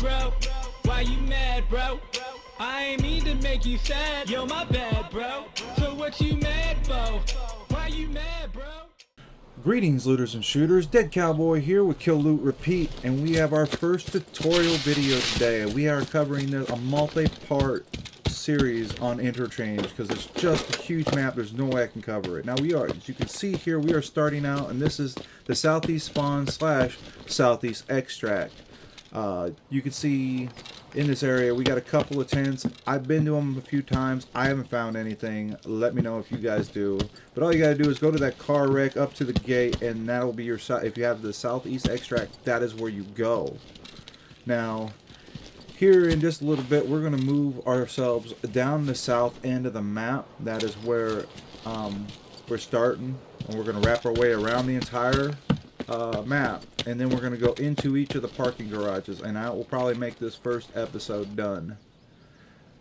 mad, bro? Why you mad, bro? I ain't mean to make you sad. Yo, my bad, bro. So what you mad for? Why you mad, bro? Greetings, looters and shooters. Dead Cowboy here with Kill Loot Repeat, and we have our first tutorial video today. We are covering a multi-part series on Interchange because it's just a huge map. There's no way I can cover it. Now we are, as you can see here, we are starting out, and this is the southeast spawn / southeast extract. You can see in this area we got a couple of tents. I've been to them a few times. I haven't found anything. Let me know if you guys do. But all you gotta do is go to that car wreck up to the gate, and that'll be your side. If you have the southeast extract, that is where you go. Now here in just a little bit we're going to move ourselves down the south end of the map. That is where we're starting, and we're going to wrap our way around the entire map, and then we're going to go into each of the parking garages, and I will probably make this first episode done.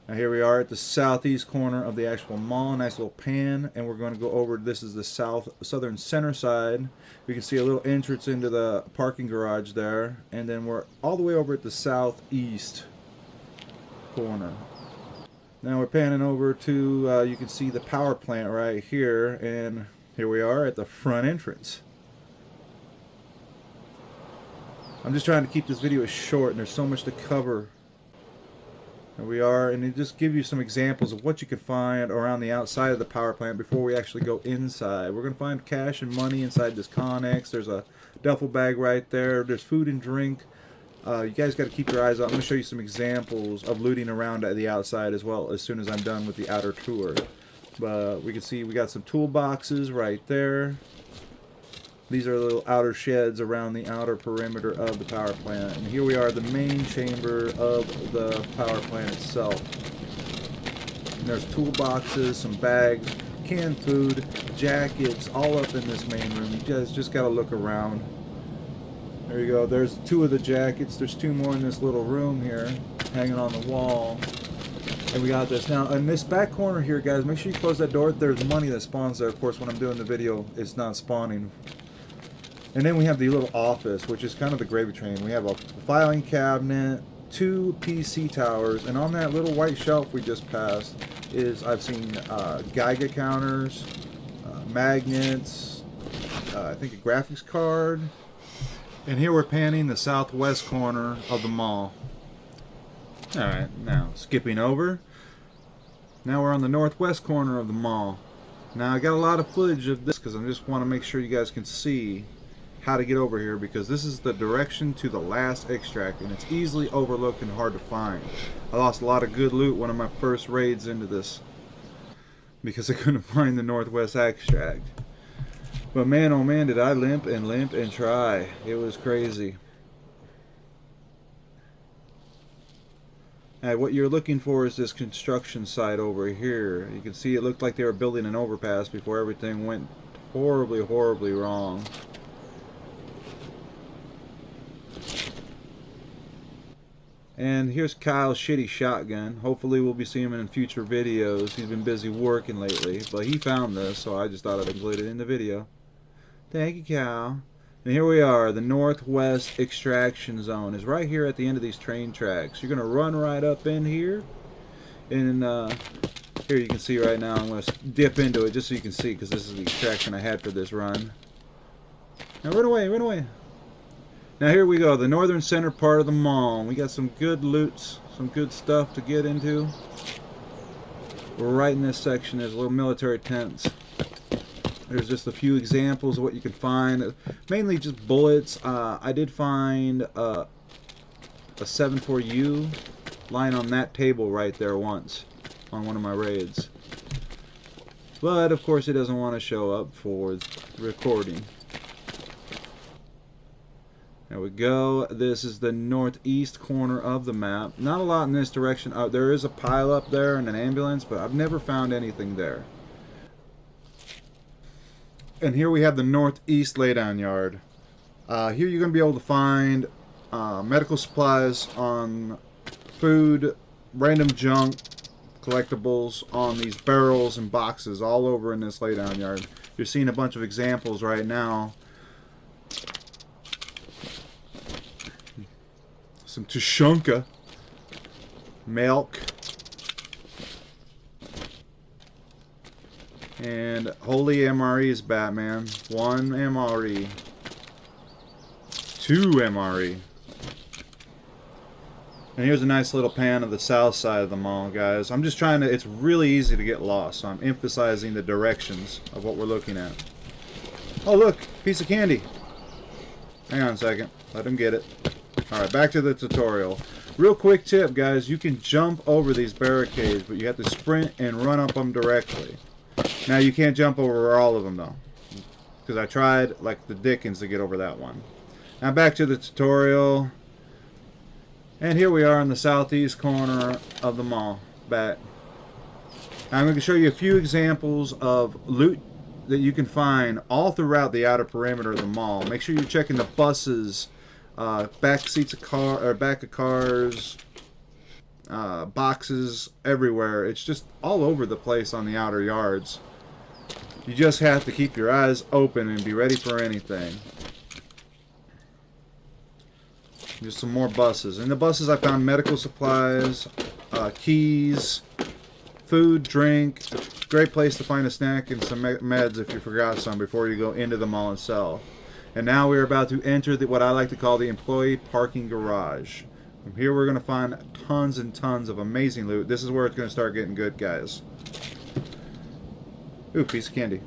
Now here we are at the southeast corner of the actual mall. Nice little pan, and we're going to go over. This is the southern center side. We can see a little entrance into the parking garage there, and then we're all the way over at the southeast corner. Now we're panning over to you can see the power plant right here, and here we are at the front entrance. I'm just trying to keep this video short, and there's so much to cover. There we are, and it just gives you some examples of what you can find around the outside of the power plant before we actually go inside. We're going to find cash and money inside this Connex. There's a duffel bag right there. There's food and drink. You guys got to keep your eyes out. I'm going to show you some examples of looting around at the outside as well as soon as I'm done with the outer tour. But we can see we got some toolboxes right there. These are little outer sheds around the outer perimeter of the power plant. And here we are, the main chamber of the power plant itself. And there's toolboxes, some bags, canned food, jackets, all up in this main room. You guys just got to look around. There you go. There's two of the jackets. There's two more in this little room here, hanging on the wall. And we got this. Now, in this back corner here, guys, make sure you close that door. There's money that spawns there. Of course, when I'm doing the video, it's not spawning. And then we have the little office, which is kind of the gravy train. We have a filing cabinet, two PC towers, and on that little white shelf we just passed is, I've seen Geiger counters, magnets, I think a graphics card. And here we're panning the southwest corner of the mall. Alright, now skipping over. Now we're on the northwest corner of the mall. Now I got a lot of footage of this because I just want to make sure you guys can see how to get over here, because this is the direction to the last extract, and it's easily overlooked and hard to find. I lost a lot of good loot one of my first raids into this because I couldn't find the northwest extract. But man, oh man, did I limp and try. It was crazy. And what you're looking for is this construction site over here. You can see it looked like they were building an overpass before everything went horribly wrong. And here's Kyle's shitty shotgun. Hopefully we'll be seeing him in future videos. He's been busy working lately, but he found this, so I just thought I'd include it in the video. Thank you, Kyle. And here we are. The northwest extraction zone is right here at the end of these train tracks. You're going to run right up in here. And here you can see right now, I'm going to dip into it just so you can see, because this is the extraction I had for this run. Now run away, run away. Now here we go, the northern center part of the mall. We got some good loots, some good stuff to get into. Right in this section there's little military tents. There's just a few examples of what you can find. Mainly just bullets. I did find a 7.4U lying on that table right there once on one of my raids. But of course it doesn't want to show up for recording. There we go. This is the northeast corner of the map. Not a lot in this direction. There is a pile up there and an ambulance, but I've never found anything there. And here we have the northeast laydown yard. Here you're going to be able to find medical supplies, on food, random junk, collectibles on these barrels and boxes all over in this laydown yard. You're seeing a bunch of examples right now. some Tushonka. Milk. And holy MREs, Batman. 1 MRE. 2 MRE. And here's a nice little pan of the south side of the mall, guys. I'm just trying to... It's really easy to get lost, so I'm emphasizing the directions of what we're looking at. Oh, look! Piece of candy. Hang on a second. Let him get it. Alright, back to the tutorial. Real quick tip, guys. You can jump over these barricades, but you have to sprint and run up them directly. Now, you can't jump over all of them, though. Because I tried, like the dickens, to get over that one. Now, back to the tutorial. And here we are in the southeast corner of the mall. Back. I'm going to show you a few examples of loot that you can find all throughout the outer perimeter of the mall. Make sure you're checking the buses, back seats of back of cars, boxes everywhere. It's just all over the place on the outer yards. You just have to keep your eyes open and be ready for anything. Just some more buses. In the buses I found medical supplies, keys, food, drink. Great place to find a snack and some meds if you forgot some before you go into the mall itself. And now we're about to enter what I like to call the employee parking garage. From here we're going to find tons and tons of amazing loot. This is where it's going to start getting good, guys. Ooh, piece of candy.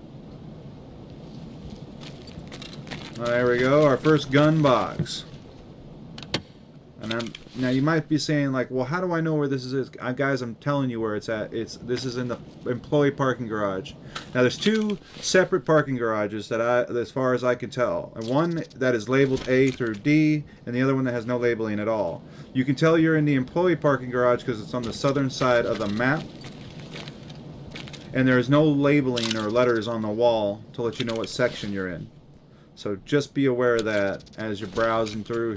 There we go, our first gun box. And now you might be saying, like, well, how do I know where this is? Guys, I'm telling you where it's at. This is in the employee parking garage. Now, there's 2 separate parking garages that as far as I can tell. And one that is labeled A through D, and the other one that has no labeling at all. You can tell you're in the employee parking garage because it's on the southern side of the map. And there is no labeling or letters on the wall to let you know what section you're in. So just be aware of that as you're browsing through.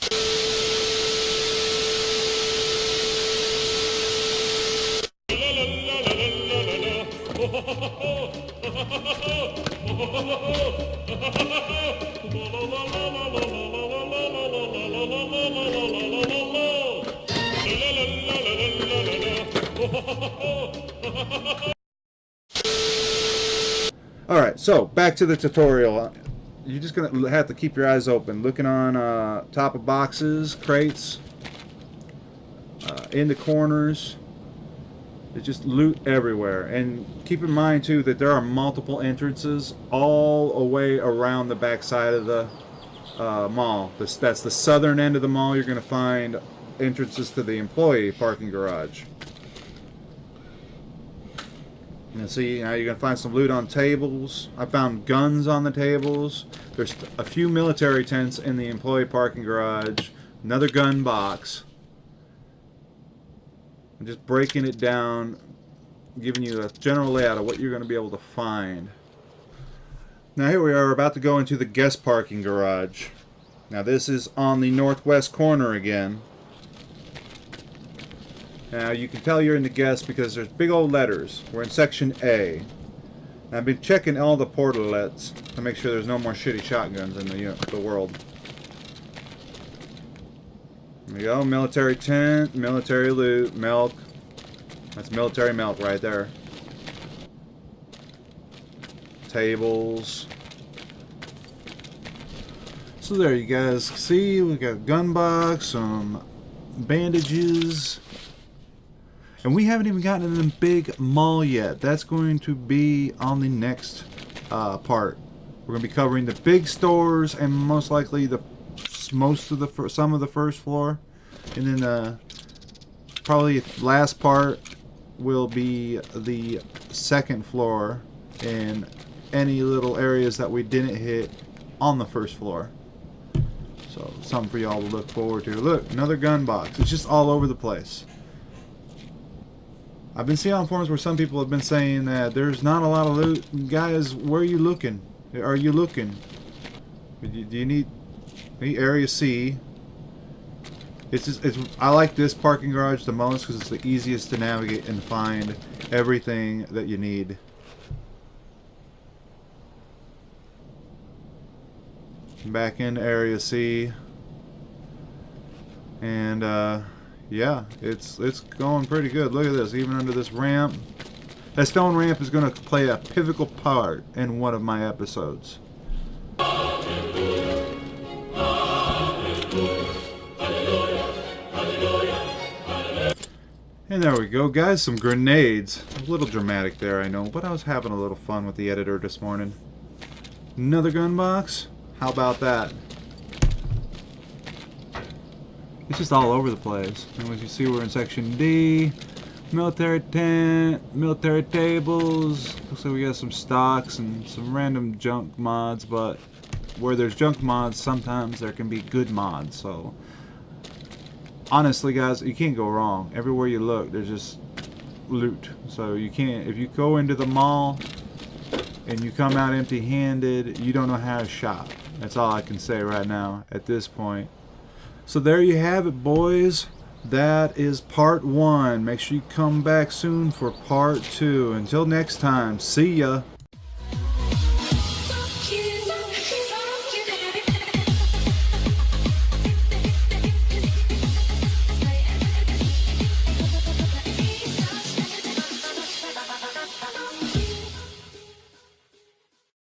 Alright, so back to the tutorial. You're just going to have to keep your eyes open. Looking on top of boxes, crates, in the corners. It's just loot everywhere. And keep in mind, too, that there are multiple entrances all the way around the back side of the mall. That's the southern end of the mall. You're going to find entrances to the employee parking garage. And see, now you're going to find some loot on tables. I found guns on the tables. There's a few military tents in the employee parking garage. Another gun box. I'm just breaking it down, giving you a general layout of what you're going to be able to find. Now here we are about to go into the guest parking garage. Now this is on the northwest corner again. Now you can tell you're in the guest because there's big old letters. We're in section A. And I've been checking all the portalets to make sure there's no more shitty shotguns in the world. There we go, military tent, military loot, milk. That's military milk right there. Tables. So there you guys see, we got a gun box, some bandages. And we haven't even gotten to the big mall yet. That's going to be on the next part. We're going to be covering the big stores and most likely some of the first floor, and then probably last part will be the second floor and any little areas that we didn't hit on the first floor. So something for y'all to look forward to. Look, another gun box. It's just all over the place. I've been seeing on forums where some people have been saying that there's not a lot of loot. Guys, where are you looking? Are you looking? Do you need area C? I like this parking garage the most because it's the easiest to navigate and find everything that you need. Back in area C. And yeah, it's going pretty good. Look at this, even under this ramp. That stone ramp is going to play a pivotal part in one of my episodes. And there we go, guys, some grenades. A little dramatic there, I know, but I was having a little fun with the editor this morning. Another gun box? How about that? It's just all over the place. And as you see, we're in section D. Military tent, military tables. Looks like we got some stocks and some random junk mods, but where there's junk mods, sometimes there can be good mods. So honestly, guys, you can't go wrong. Everywhere you look, there's just loot. So you can't, if you go into the mall and you come out empty-handed, you don't know how to shop. That's all I can say right now at this point. So there you have it, boys. That is part 1. Make sure you come back soon for part 2. Until next time, see ya.